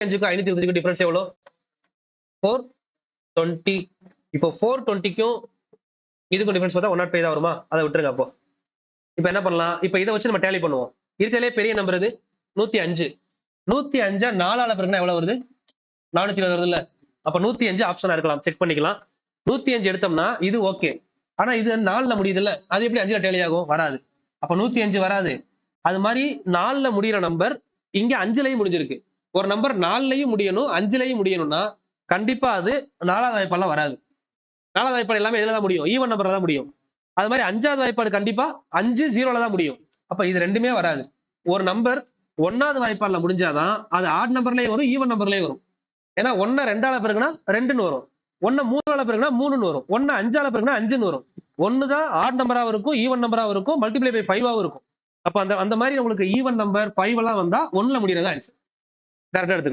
5க்கும் 525க்கும் difference எவ்வளோ? 420. இப்போ 420க்கும் இதுக்கும் டிஃபரன்ஸ் பார்த்தா 105 தான் வருமா? அதை விட்டுருங்க அப்போ. இப்போ என்ன பண்ணலாம்? இப்போ இதை வச்சு நம்ம டேலி பண்ணுவோம். இருக்கிறதுலே பெரிய நம்பர் இது 105. 105 4ஆல பெருக்குனா எவ்வளவு வருது? 420 வருது இல்ல? அப்ப 105 ஆப்ஷனா இருக்கலாம். செக் பண்ணிக்கலாம். 105 எடுத்தோம்னா இது ஓகே. ஆனா இது 4ல முடியுது இல்ல? அது எப்படி 5ல டேலி ஆகும்? வராது. அப்ப 105 வராது. அது மாதிரி 4ல முடியிற நம்பர் இங்க 5லயும் முடிஞ்சிருக்கு. ஒரு நம்பர் 4லயும் முடியணும், 5லயும் முடியணும்னா கண்டிப்பா அது 4வது வாய்ப்பாடுலாம் வராது. 4வது வாய்ப்பாடு எல்லாமே எதுல தான் முடியும்? ஈவன் நம்பர்ல தான் முடியும். அது மாதிரி 5வது வாய்ப்பாடு கண்டிப்பா 5 0ல தான் முடியும். அப்ப இது ரெண்டுமே வராது. ஒரு நம்பர் 1வது வாய்ப்பாடுல முடிஞ்சாதான் அது ஆட் நம்பர்லயும் வரும், ஈவன் நம்பர்லயும் வரும். ஏன்னா 1 2ஆல பெருக்குனா 2ன்னு வரும். 1 3ஆல பெருக்குனா 3ன்னு வரும். 1 5ஆல பெருக்குனா 5ன்னு வரும். 1 தான் ஆட் நம்பராவும் இருக்கும், ஈவன் நம்பராவும் இருக்கும், மல்டிப்ளை பை 5ஆவும் இருக்கும். அப்ப அந்த மாதிரி உங்களுக்கு ஈவன் நம்பர் 5 எல்லாம் வந்தா 1ல முடியறதா ஆன்சர். கரெக்டா எடுத்துக்கலாம்.